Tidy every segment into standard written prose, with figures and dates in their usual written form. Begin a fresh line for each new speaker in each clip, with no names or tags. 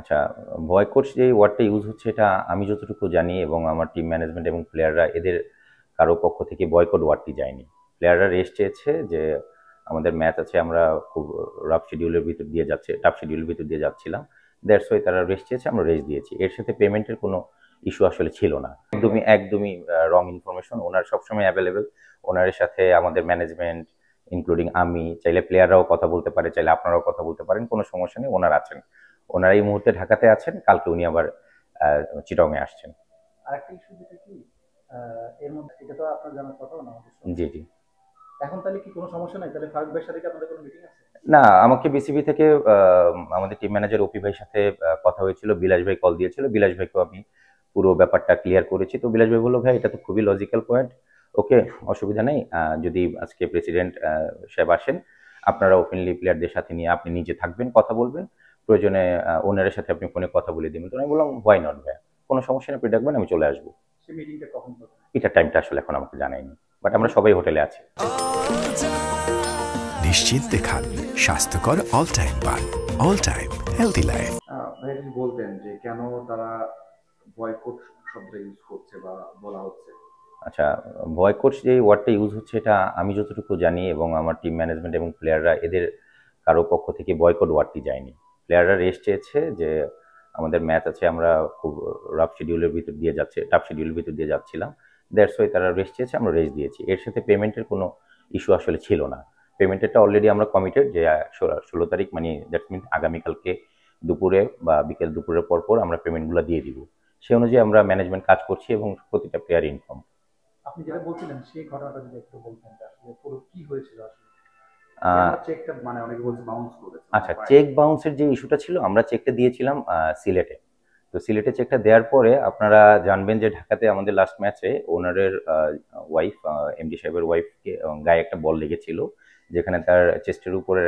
আচ্ছা, বয়কট যে ওয়ার্ডটা ইউজ হচ্ছে এটা আমি যতটুকু জানি এবং আমার টিম ম্যানেজমেন্ট এবং প্লেয়াররা এদের কারো পক্ষ থেকে বয়কট ওয়ার্ডটি যায়নি। প্লেয়াররা রেস্ট চেয়েছে যে আমাদের ম্যাচ আছে, আমরা খুব টাফ শিডিউলের ভিতর দিয়ে যাচ্ছিলাম। দ্যাটস ওয়াই তারা রেস্ট চেয়েছে, আমরা রেস্ট দিয়েছি। এর সাথে পেমেন্টের কোনো ইস্যু আসলে ছিল না। একদমই রং ইনফরমেশন। ওনার সবসময় অ্যাভেলেবেল। ওনার সাথে আমাদের ম্যানেজমেন্ট ইনক্লুডিং আমি, চাইলে প্লেয়াররাও কথা বলতে পারে, চাইলে আপনারাও কথা বলতে পারেন, কোনো সমস্যা নেই। ওনারা আছেন। ওনারা এই মুহূর্তে ঢাকাতে আছেন, কালকে উনি আবার চিটং এ আসছেন।
আরেকটা ইস্যু যেটা কি, এর মধ্যে এটা তো আপনার জানার কথা না অবশ্য।
জি, জি।
এখন তাহলে কি কোনো সমস্যা নাই? তাহলে ফারুক ভাইয়ের সাথে কি আপনাদের কোনো মিটিং আছে?
না, আমাকে বিসিবি থেকে আমাদের টিম ম্যানেজার অপি ভাইয়ের সাথে কথা হয়েছিল। বিলাস ভাই কল দিয়েছিল। বিলাস ভাইকেও আমি পুরো ব্যাপারটা ক্লিয়ার করেছি। তো বিলাস ভাই বলল, ভাই এটা তো খুবই লজিক্যাল পয়েন্ট। ওকে, অসুবিধা নেই। যদি আজকে প্রেসিডেন্ট সাহেব আসেন, আপনারা ওপেনলি প্লেয়ারদের সাথে নিয়ে আপনি নিজে থাকবেন, কথা বলবেন। প্রয়োজনে ওনারের সাথে আপনি ফোনে কথা বলে দিবেন। তো আমি বললাম, হোয়াই নট ভাইয়া, কোনো সমস্যা নেই, আপনি ডাকবেন, আমি চলে আসবো।
সেই মিটিংটা কখন হবে?
এটার টাইমটা আসলে এখন আমাকে জানায়নি, বাট আমরা সবাই হোটেলে আছি।
নিশ্চিন্তে খান স্বাস্থ্যকর অল টাইম পান। All time healthy life.
ভাই যদি বলতেন যে কেন তারা বয়কট শব্দটা ইউজ করছে বা বলা হচ্ছে।
আচ্ছা, বয়কট যে ওয়ার্ডটা ইউজ হচ্ছে এটা আমি যতটুকু জানি এবং আমার টিম ম্যানেজমেন্ট এবং প্লেয়াররা এদের কারো পক্ষ থেকে বয়কট ওয়ার্ডটি যায়নি। প্লেয়াররা রেস্ট চেয়েছে যে আমাদের ম্যাচ আছে, আমরা খুব টাফ শিডিউলের ভিতর দিয়ে যাচ্ছিলাম। দ্যাটস ওয়াই তারা রেস্ট চেয়েছে, আমরা রেস্ট দিয়েছি। এর সাথে পেমেন্টের কোনো ইস্যু আসলে ছিল না। পেমেন্টেরটা অলরেডি আমরা কমিটেড যে 16 তারিখ, মানে দ্যাটস মিন আগামীকালকে দুপুরে বা বিকেল দুপুরের পর আমরা পেমেন্টগুলো দিয়ে দিব। সেই অনুযায়ী আমরা ম্যানেজমেন্ট কাজ করছি এবং প্রতিটা প্লেয়ার ইনফর্ম।
আপনি যেটা বলছিলেন সেই ঘটনাটা যদি একটু বলতেন যে আসলে পুরো কি হয়েছিল আসলে?
আহ,
কেন চেকটা মানে অনেকে বলছে বাউন্স করেছে
আচ্ছা, চেক বাউন্সের যে ইস্যুটা ছিল, আমরা চেকটা দিয়েছিলাম সিলেটে। তো সিলেটে চেকটা দেওয়ার পরে আপনারা জানবেন যে ঢাকাতে আমাদের লাস্ট ম্যাচে ওনারের ওয়াইফ, এমডি সাহেবের ওয়াইফকে গায়ে একটা বল লেগেছিল, যেখানে তার চেস্টের উপরে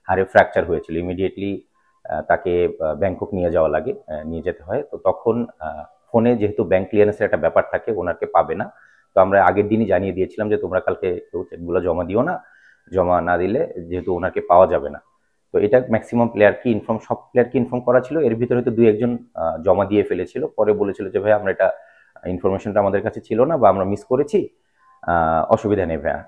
হাড়ে ফ্র্যাকচার হয়েছিল। ইমিডিয়েটলি তাকে ব্যাংকক নিয়ে যেতে হয়। তো তখন ফোনে যেহেতু ব্যাংক ক্লিয়ারেন্সের একটা ব্যাপার থাকে, ওনাকে পাবে না। তো আমরা আগের দিনই জানিয়ে দিয়েছিলাম যে তোমরা কালকে কেউ চেকগুলো জমা দিও না, জমা না দিলে যেহেতু ওনাকে পাওয়া যাবে না। তো এটা ম্যাক্সিমাম প্লেয়ারকে ইনফর্ম, সব প্লেয়ারকে ইনফর্ম করা ছিল। এর ভিতরে হয়তো দুই একজন জমা দিয়ে ফেলেছিল, পরে বলেছিল যে ভাই আমরা এটা ইনফরমেশনটা আমাদের কাছে ছিল না বা আমরা মিস করেছি, অসুবিধা নেই ভাইয়া,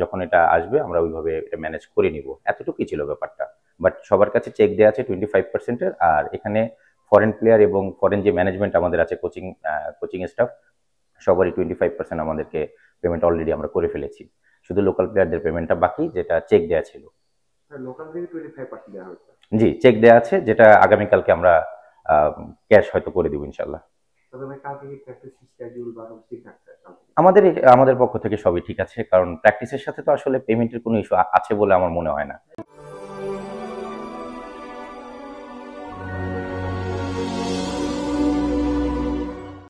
যখন এটা আসবে আমরা ওইভাবে এটা ম্যানেজ করে নিব। এতটুকুই ছিল ব্যাপারটা। বাট সবার কাছে চেক দেওয়া আছে 25%-এর। আর এখানে ফরেন প্লেয়ার এবং ফরেন যে ম্যানেজমেন্ট আমাদের আছে, কোচিং স্টাফ, সবারই 25% আমাদেরকে পেমেন্ট অলরেডি আমরা করে ফেলেছি। শুধু লোকাল প্লেয়ারদের পেমেন্টটা বাকি, যেটা চেক দেওয়া ছিল।
লোকাল থেকে 25% দেওয়া হয়েছে।
জি, চেক দেওয়া আছে, যেটা আগামীকালকে আমরা ক্যাশ হয়তো করে দিব ইনশাল্লাহ।
তবে ভাই কালকে কি প্র্যাকটিস শিডিউল বা সব ঠিক থাকছে কালকে?
আমাদের আমাদের পক্ষ থেকে সবই ঠিক আছে, কারণ প্র্যাকটিসের সাথে তো আসলে পেমেন্টের কোনো ইস্যু আছে বলে আমার মনে হয় না।